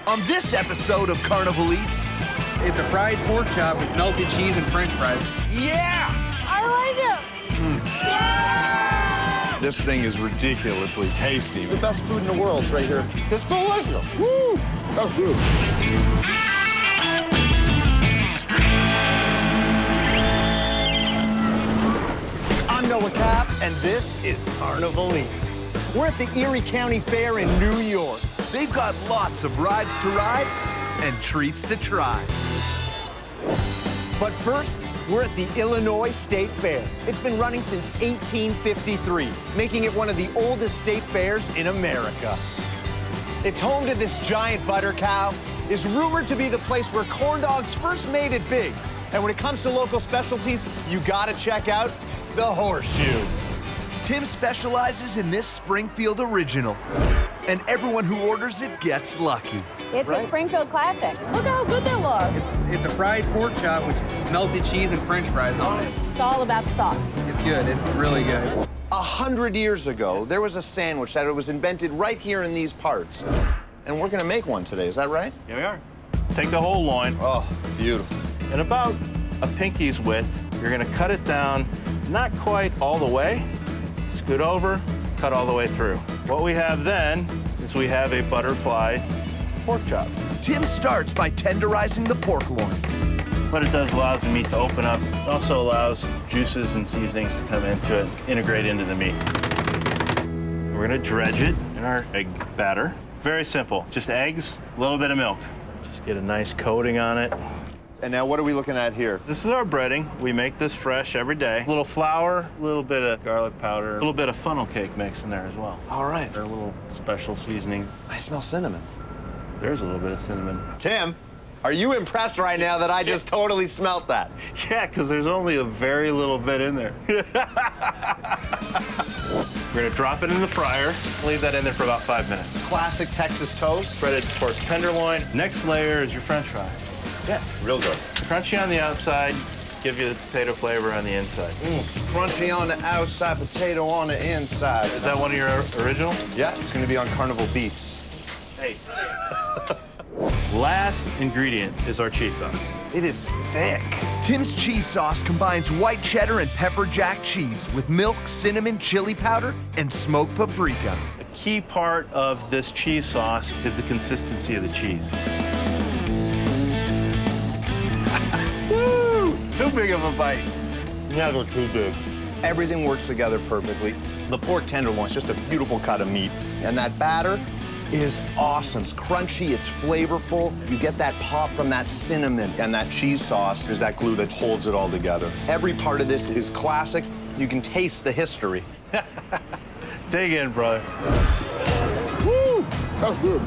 On this episode of Carnival Eats... It's a fried pork chop with melted cheese and french fries. Yeah! I like it! Yeah! This thing is ridiculously tasty. The best food in the world is right here. It's delicious. Woo! That's good. I'm Noah Cappe, and this is Carnival Eats. We're at the Erie County Fair in New York. They've got lots of rides to ride and treats to try. But first, we're at the Illinois State Fair. It's been running since 1853, making it one of the oldest state fairs in America. It's home to this giant butter cow, is rumored to be the place where corn dogs first made it big. And when it comes to local specialties, you gotta check out the Horseshoe. Tim specializes in this Springfield original, and everyone who orders it gets lucky. It's a Springfield classic. Look how good they look. It's a fried pork chop with melted cheese and french fries on it. It's all about the sauce. It's good. It's really good. 100 years ago, there was a sandwich that was invented right here in these parts. And we're gonna make one today, is that right? Here we are. Take the whole loin. Oh, beautiful. And about a pinky's width, you're gonna cut it down, not quite all the way. Scoot over, cut all the way through. What we have then is we have a butterfly pork chop. Tim starts by tenderizing the pork loin. What it does allows the meat to open up. It also allows juices and seasonings to come into it, integrate into the meat. We're gonna dredge it in our egg batter. Very simple, just eggs, a little bit of milk. Just get a nice coating on it. And now what are we looking at here? This is our breading. We make this fresh every day. A little flour, a little bit of garlic powder, a little bit of funnel cake mix in there as well. All right. They're a little special seasoning. I smell cinnamon. There's a little bit of cinnamon. Tim, are you impressed right now that I just totally smelt that? Yeah, because there's only a very little bit in there. We're gonna drop it in the fryer. Leave that in there for about 5 minutes. Classic Texas toast. Breaded pork tenderloin. Next layer is your French fry. Yeah, real good. Crunchy on the outside, give you the potato flavor on the inside. Crunchy on the outside, potato on the inside. Is that one of your original? Yeah, it's gonna be on Carnival Beats. Hey. Last ingredient is our cheese sauce. It is thick. Tim's cheese sauce combines white cheddar and pepper jack cheese with milk, cinnamon, chili powder, and smoked paprika. A key part of this cheese sauce is the consistency of the cheese. Woo! It's too big of a bite. Never too big. Everything works together perfectly. The pork tenderloin is just a beautiful cut of meat. And that batter is awesome. It's crunchy, it's flavorful. You get that pop from that cinnamon, and that cheese sauce is that glue that holds it all together. Every part of this is classic. You can taste the history. Dig in, brother. Woo! That's good.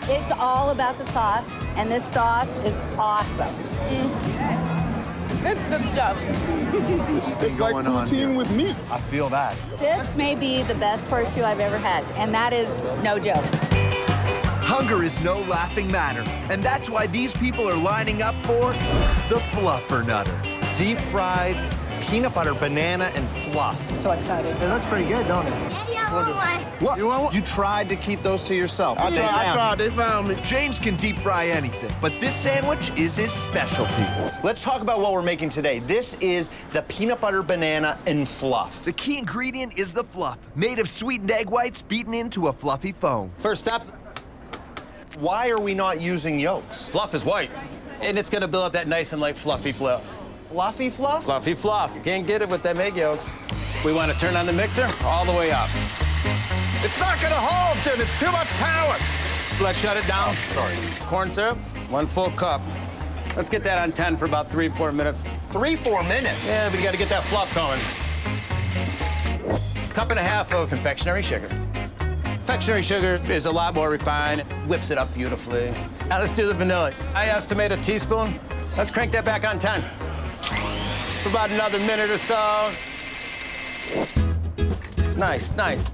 It's all about the sauce, and this sauce is awesome. It's good stuff. It's like poutine with meat. I feel that. This may be the best horseshoe I've ever had, and that is no joke. Hunger is no laughing matter, and that's why these people are lining up for the Fluffer Nutter. Deep fried peanut butter, banana, and fluff. I'm so excited. It looks pretty good, don't it? Daddy, I want one. What? You want one? You tried to keep those to yourself. I tried, they found me. James can deep fry anything, but this sandwich is his specialty. Let's talk about what we're making today. This is the peanut butter, banana, and fluff. The key ingredient is the fluff, made of sweetened egg whites beaten into a fluffy foam. First step, Why are we not using yolks? fluff is white. And it's gonna build up that nice and light fluffy fluff. Fluffy fluff? Fluffy fluff. You can't get it with them egg yolks. We wanna turn on the mixer all the way up. It's not gonna hold, Tim. It's too much power. Let's shut it down. Sorry. Corn syrup, 1 full cup. Let's get that on 10 for about 3-4 minutes. 3-4 minutes. Yeah, we gotta get that fluff going. 1.5 cups of confectionery sugar. Confectionery sugar is a lot more refined. It whips it up beautifully. Now let's do the vanilla. I estimate a teaspoon. Let's crank that back on 10. For about another minute or so. Nice, nice.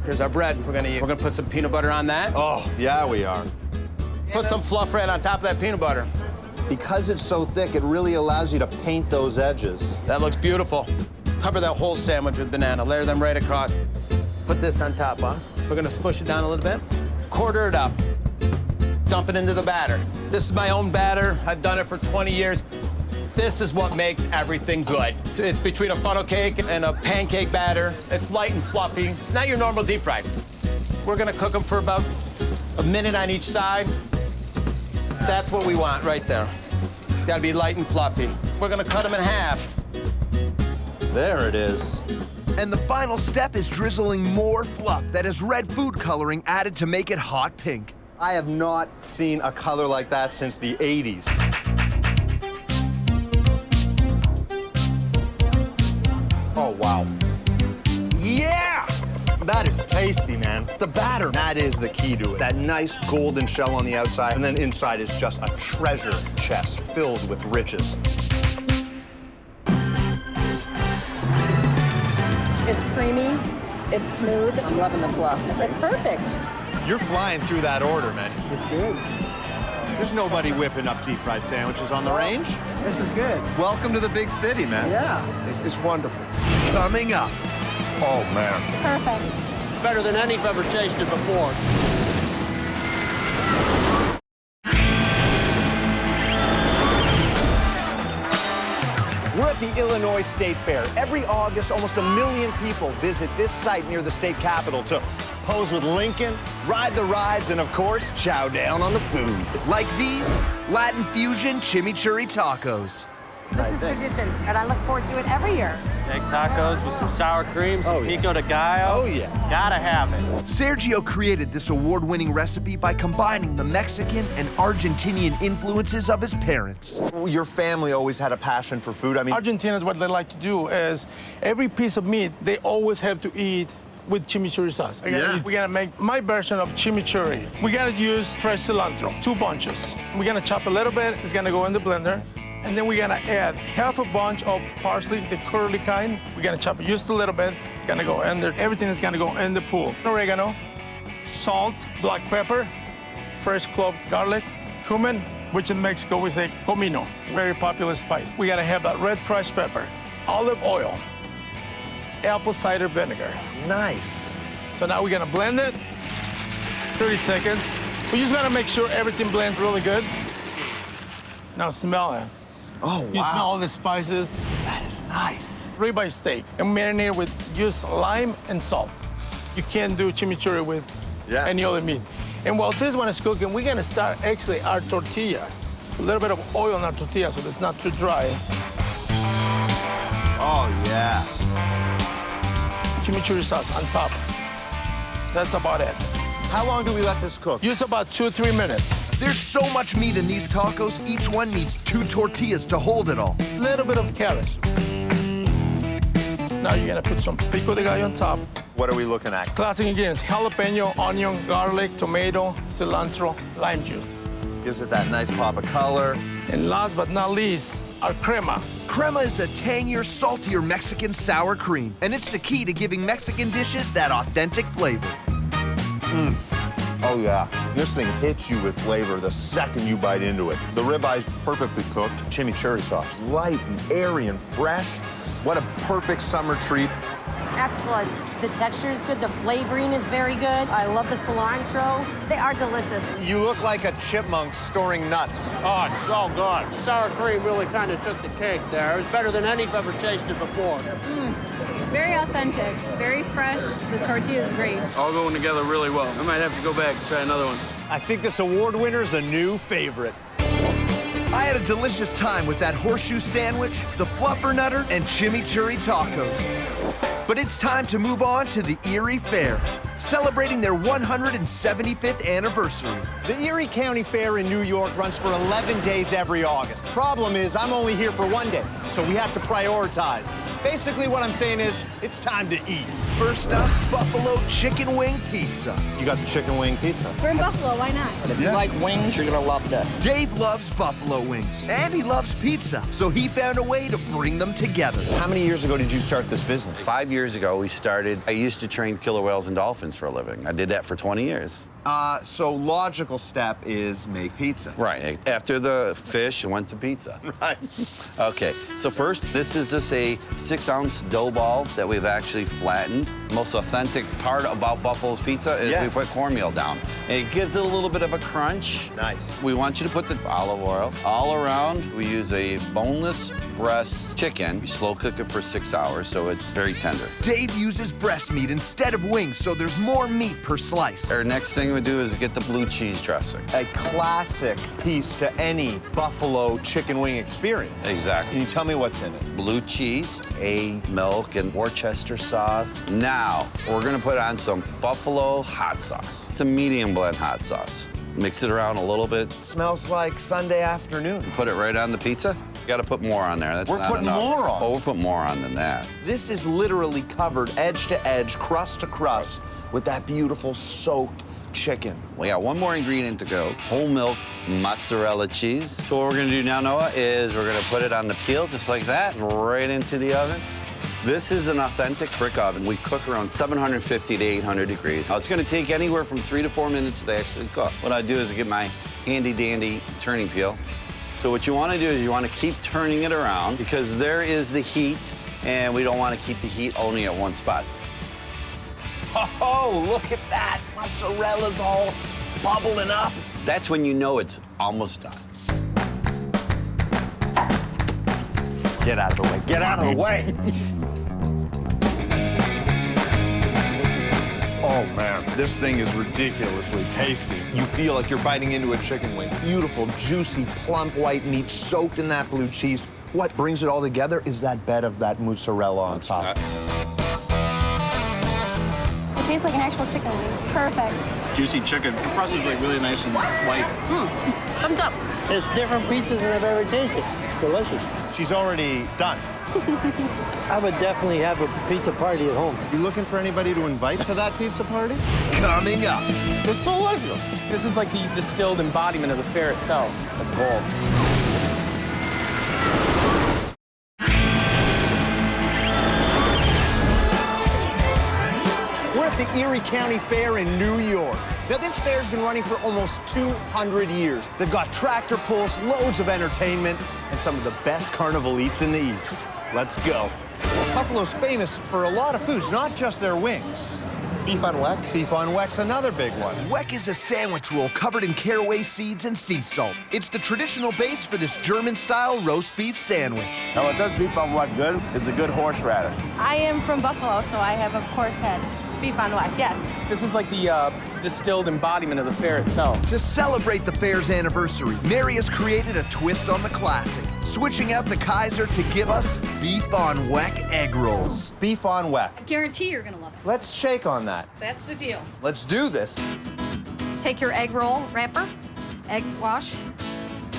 Here's our bread we're gonna use. We're gonna put some peanut butter on that. Oh, yeah, we are. Put some fluff right on top of that peanut butter. Because it's so thick, it really allows you to paint those edges. That looks beautiful. Cover that whole sandwich with banana. Layer them right across. Put this on top, boss. We're gonna smush it down a little bit. Quarter it up. dump it into the batter. This is my own batter. I've done it for 20 years. This is what makes everything good. It's between a funnel cake and a pancake batter. It's light and fluffy. It's not your normal deep fry. We're gonna cook them for about a minute on each side. That's what we want right there. It's gotta be light and fluffy. We're gonna cut them in half. There it is. And the final step is drizzling more fluff that has red food coloring added to make it hot pink. I have not seen a color like that since the 80s. Oh, wow. Yeah! That is tasty, man. The batter, that is the key to it. That nice golden shell on the outside, and then inside is just a treasure chest filled with riches. It's creamy, it's smooth. I'm loving the fluff. It's perfect. You're flying through that order, man. It's good. There's nobody whipping up deep-fried sandwiches on the range. This is good. Welcome to the big city, man. Yeah, it's wonderful. Coming up. Oh, man. Perfect. It's better than any I've ever tasted before. We're at the Illinois State Fair. Every August, almost 1 million people visit this site near the state capitol to pose with Lincoln, ride the rides, and of course, chow down on the food. Like these Latin fusion chimichurri tacos. This is tradition, and I look forward to it every year. Steak tacos with some sour cream, some pico de gallo. Oh, yeah. Gotta have it. Sergio created this award-winning recipe by combining the Mexican and Argentinian influences of his parents. Your family always had a passion for food. I mean, Argentinians, what they like to do is every piece of meat, they always have to eat with chimichurri sauce. Yeah. We're gonna make my version of chimichurri. We gotta use fresh cilantro, 2 bunches. We're gonna chop a little bit, it's gonna go in the blender. And then we're gonna add half a bunch of parsley, the curly kind. We're gonna chop it just a little bit. Gonna go in there. Everything is gonna go in the pool. Oregano, salt, black pepper, fresh clove garlic, cumin, which in Mexico we say comino, very popular spice. We gotta have that red crushed pepper, olive oil, apple cider vinegar. nice. So now we're gonna blend it, 30 seconds. We just gotta make sure everything blends really good. Now smell it. Oh, You smell all the spices. That is nice. Ribeye steak and marinate with just lime and salt. You can't do chimichurri with any other meat. And while this one is cooking, we're gonna start actually our tortillas. A little bit of oil on our tortillas so it's not too dry. Oh, yeah. Chimichurri sauce on top. That's about it. How long do we let this cook? Use about 2-3 minutes. There's so much meat in these tacos, each one needs 2 tortillas to hold it all. A little bit of carrots. Now you're gonna put some pico de gallo on top. What are we looking at? Classic ingredients, jalapeno, onion, garlic, tomato, cilantro, lime juice. Gives it that nice pop of color. And last but not least, our crema. Crema is a tangier, saltier Mexican sour cream, and it's the key to giving Mexican dishes that authentic flavor. Oh, yeah. This thing hits you with flavor the second you bite into it. The ribeye's perfectly cooked. Chimichurri sauce, light and airy and fresh. What a perfect summer treat. Excellent. The texture is good. The flavoring is very good. I love the cilantro. They are delicious. You look like a chipmunk storing nuts. Oh, it's so good. Sour cream really kind of took the cake there. It was better than any I've ever tasted before. Very authentic, very fresh. The tortilla is great. All going together really well. I might have to go back and try another one. I think this award winner's a new favorite. I had a delicious time with that horseshoe sandwich, the fluffer nutter, and chimichurri tacos. But it's time to move on to the Erie Fair, celebrating their 175th anniversary. The Erie County Fair in New York runs for 11 days every August. Problem is, I'm only here for 1 day, so we have to prioritize. Basically, what I'm saying is, it's time to eat. First up, buffalo chicken wing pizza. You got the chicken wing pizza. We're in Buffalo, why not? If you like wings, you're gonna love this. Dave loves buffalo wings, and he loves pizza, so he found a way to bring them together. How many years ago did you start this business? 5 years ago, we started. I used to train killer whales and dolphins for a living. I did that for 20 years. So logical step is make pizza. Right. After the fish, I went to pizza. Right. Okay. So first, this is just a 6-ounce dough ball that we've actually flattened. Most authentic part about Buffalo's pizza is we put cornmeal down. It gives it a little bit of a crunch. Nice. We want you to put the olive oil all around. We use a boneless breast chicken. We slow cook it for 6 hours, so it's very tender. Dave uses breast meat instead of wings, so there's more meat per slice. Our next thing we do is get the blue cheese dressing. A classic piece to any buffalo chicken wing experience. Exactly. Can you tell me what's in it? Blue cheese, milk, and Worcester sauce. Now, we're gonna put on some buffalo hot sauce. It's a medium blend hot sauce. Mix it around a little bit. Smells like Sunday afternoon. Put it right on the pizza. You gotta put more on there. That's We're not putting enough. more on. Oh, we'll put more on than that. This is literally covered edge to edge, crust to crust with that beautiful soaked chicken. We got one more ingredient to go. Whole milk mozzarella cheese. So what we're gonna do now, Noah, is we're gonna put it on the peel just like that, right into the oven. This is an authentic brick oven. We cook around 750 to 800 degrees. Now, it's gonna take anywhere from 3 to 4 minutes to actually cook. What I do is I get my handy dandy turning peel. So what you wanna do is you wanna keep turning it around because there is the heat and we don't wanna keep the heat only at one spot. Oh, look at that. Mozzarella's all bubbling up. That's when you know it's almost done. Get out of the way. Get out of the way. Oh, man, this thing is ridiculously tasty. You feel like you're biting into a chicken wing. Beautiful, juicy, plump white meat soaked in that blue cheese. What brings it all together is that bed of that mozzarella on top. It tastes like an actual chicken wing. It's perfect. Juicy chicken. The crust is like really nice and light. Thumbs up. It's different pizzas than I've ever tasted. Delicious. She's already done. I would definitely have a pizza party at home. You looking for anybody to invite to that pizza party? Coming up. It's delicious. This is like the distilled embodiment of the fair itself. That's gold. We're at the Erie County Fair in New York. Now, this fair's been running for almost 200 years. They've got tractor pulls, loads of entertainment, and some of the best carnival eats in the East. Let's go. Buffalo's famous for a lot of foods, not just their wings. Beef on Weck? Beef on Weck's another big one. Weck is a sandwich roll covered in caraway seeds and sea salt. It's the traditional base for this German-style roast beef sandwich. Now, what does beef on Weck good is a good horseradish. I am from Buffalo, so I have, of course, had beef on Weck, yes. This is like the distilled embodiment of the fair itself. To celebrate the fair's anniversary, Mary has created a twist on the classic, switching out the Kaiser to give us beef on Weck egg rolls. Beef on Weck. Guarantee you're gonna love it. Let's shake on that. That's the deal. Let's do this. Take your egg roll wrapper, egg wash,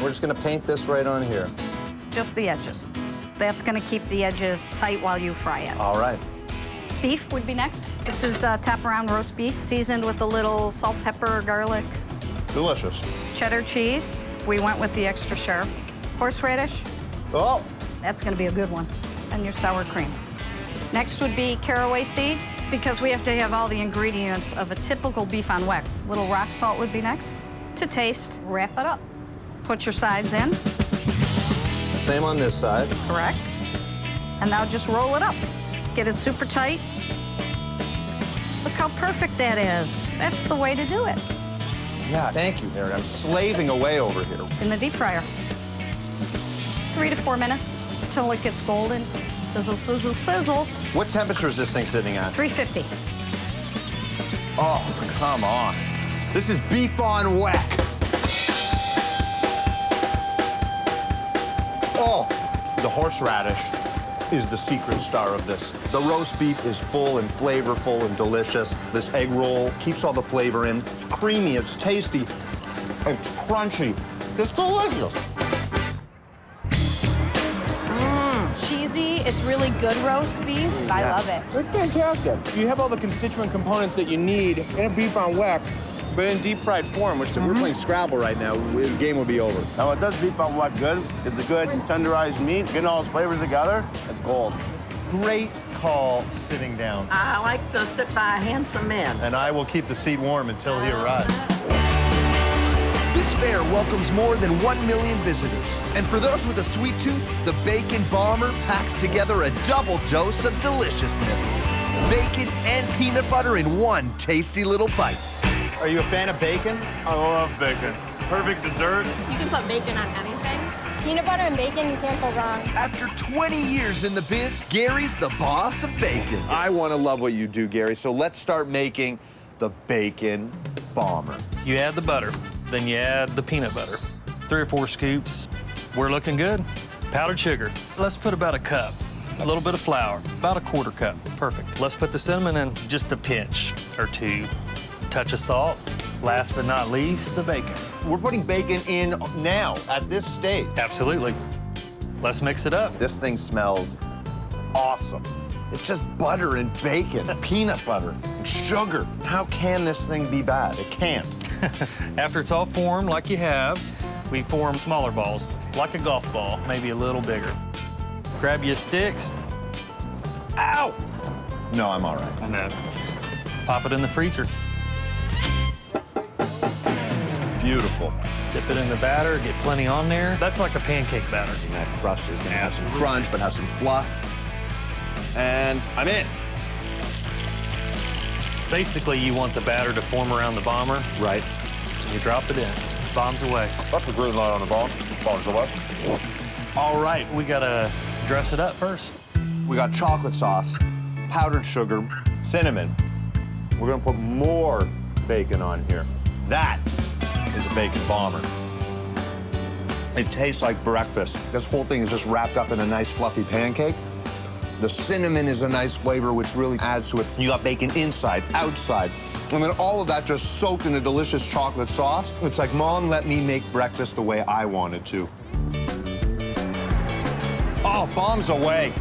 We're just gonna paint this right on here. just the edges. That's gonna keep the edges tight while you fry it. All right. Beef would be next. This is tap around roast beef, seasoned with a little salt, pepper, garlic, Delicious. cheddar cheese. We went with the extra sharp. Horseradish, Oh, that's gonna be a good one. And your sour cream. Next would be caraway seed, because we have to have all the ingredients of a typical beef on Weck. Little rock salt would be next. To taste, wrap it up. Put your sides in, same on this side. correct? And now just roll it up. Get it super tight. Look how perfect that is. That's the way to do it. Yeah, thank you, Mary. I'm slaving away over here. In the deep fryer. 3 to 4 minutes until it gets golden. Sizzle, sizzle, sizzle. What temperature is this thing sitting at? 350. Oh, come on. This is beef on Weck. Oh, the horseradish is the secret star of this. The roast beef is full and flavorful and delicious. This egg roll keeps all the flavor in. It's creamy, it's tasty, it's crunchy. It's delicious. Cheesy, it's really good roast beef. I love it. It's fantastic. You have all the constituent components that you need in a beef on Weck, but in deep fried form, which we're playing Scrabble right now. The game will be over. Now, what does beef on Weck good is the good tenderized meat, getting all its flavors together. It's gold. Great call sitting down. I like to sit by a handsome man. And I will keep the seat warm until he arrives. This fair welcomes more than 1 million visitors. And for those with a sweet tooth, the Bacon Bomber packs together a double dose of deliciousness. bacon, and peanut butter in one tasty little bite. Are you a fan of bacon? I love bacon. Perfect dessert. You can put bacon on anything. Peanut butter and bacon, you can't go wrong. After 20 years in the biz, Gary's the boss of bacon. I want to love what you do, Gary, so let's start making the bacon bomber. You add the butter, then you add the peanut butter. 3 or 4 scoops. We're looking good. Powdered sugar. Let's put about a cup. A little bit of flour, about a 1/4 cup. Perfect. Let's put the cinnamon in just a pinch or 2. Touch of salt. Last but not least, the bacon. We're putting bacon in now, at this stage. Absolutely. Let's mix it up. This thing smells awesome. It's just butter and bacon, peanut butter, and sugar. How can this thing be bad? It can't. After it's all formed like you have, we form smaller balls, like a golf ball, maybe a little bigger. Grab your sticks. Ow! No, I'm all right. And then pop it in the freezer. Beautiful. Dip it in the batter, get plenty on there. That's like a pancake batter. And that crust is gonna have some crunch, but have some fluff. And I'm in. Basically, you want the batter to form around the bomber. Right. And you drop it in. Bombs away. That's a green light on the bomb. Bombs away. All right. We gotta dress it up first. We got chocolate sauce, powdered sugar, cinnamon. We're gonna put more bacon on here. That is a bacon bomber. It tastes like breakfast. This whole thing is just wrapped up in a nice fluffy pancake. The cinnamon is a nice flavor, which really adds to it. You got bacon inside, outside, and then all of that just soaked in a delicious chocolate sauce. It's like, Mom, let me make breakfast the way I wanted to. Oh, bombs away.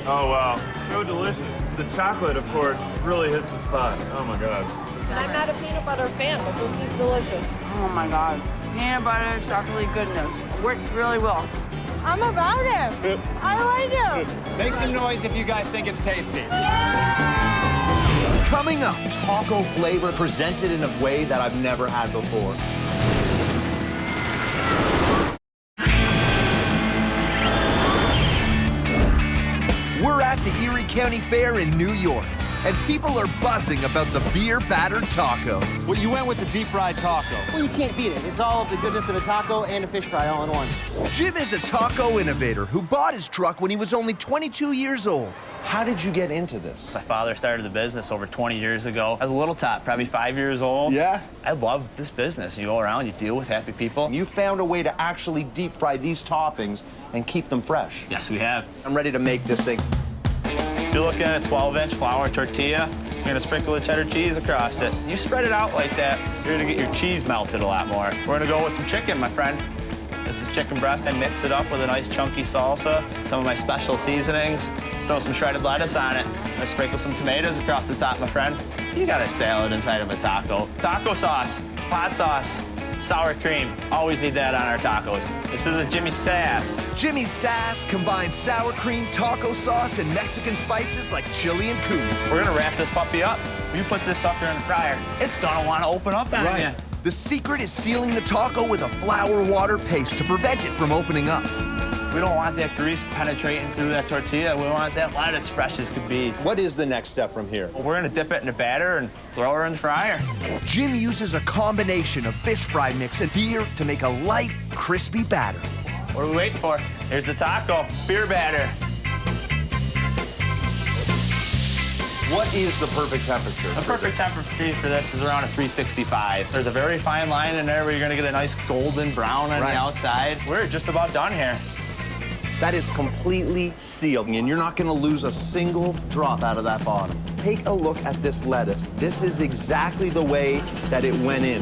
Oh, wow. So delicious. The chocolate, of course, really hits the spot. Oh, my God. I'm not a peanut butter fan, but this is delicious. Oh my God. Peanut butter, chocolatey goodness. Worked really well. I'm about it. I like it. Make some noise if you guys think it's tasty. Coming up, Taco flavor presented in a way that I've never had before. we're at the Erie County Fair in New York, and people are buzzing about the beer-battered taco. Well, you went with the deep-fried taco. Well, you can't beat it. It's all of the goodness of a taco and a fish fry all in one. Jim is a taco innovator who bought his truck when he was only 22 years old. How did you get into this? My father started the business over 20 years ago. I was a little tot, probably 5 years old. Yeah? I love this business. You go around, you deal with happy people. You found a way to actually deep fry these toppings and keep them fresh. Yes, we have. I'm ready to make this thing. You're looking at a 12-inch flour tortilla. You're gonna sprinkle the cheddar cheese across it. You spread it out like that, you're gonna get your cheese melted a lot more. We're gonna go with some chicken, my friend. This is chicken breast. I mix it up with a nice chunky salsa, some of my special seasonings. Just throw some shredded lettuce on it. I sprinkle some tomatoes across the top, my friend. You got a salad inside of a taco. Taco sauce, hot sauce, sour cream. Always need that on our tacos. This is a Jimmy Sass. Jimmy Sass combines sour cream, taco sauce, and Mexican spices like chili and cumin. We're gonna wrap this puppy up. You put this sucker in the fryer, it's gonna wanna open up on you. The secret is sealing the taco with a flour water paste to prevent it from opening up. We don't want that grease penetrating through that tortilla. We want that lettuce fresh as could be. What is the next step from here? Well, we're gonna dip it in the batter and throw her in the fryer. Jim uses a combination of fish fry mix and beer to make a light, crispy batter. What are we waiting for? Here's the taco, beer batter. What is the perfect temperature? The perfect temperature for this is around a 365. There's a very fine line in there where you're gonna get a nice golden brown on the outside. We're just about done here. That is completely sealed, and you're not gonna lose a single drop out of that bottom. Take a look at this lettuce. This is exactly the way that it went in.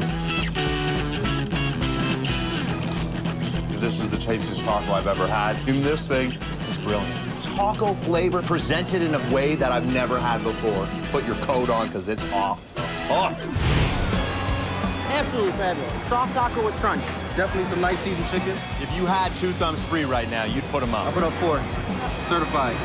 This is the tastiest taco I've ever had. And this thing is brilliant. Taco flavor presented in a way that I've never had before. Put your coat on, because it's off the hook. Absolutely fabulous. Soft taco with crunch. Definitely some nice seasoned chicken. If you had 2 thumbs free right now, you'd put them up. I'll put up 4. Certified.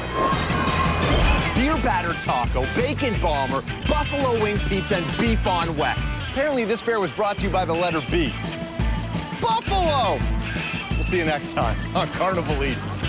Beer-battered taco, bacon bomber, buffalo wing pizza, and beef on Weck. Apparently this fair was brought to you by the letter B. Buffalo! We'll see you next time on Carnival Eats.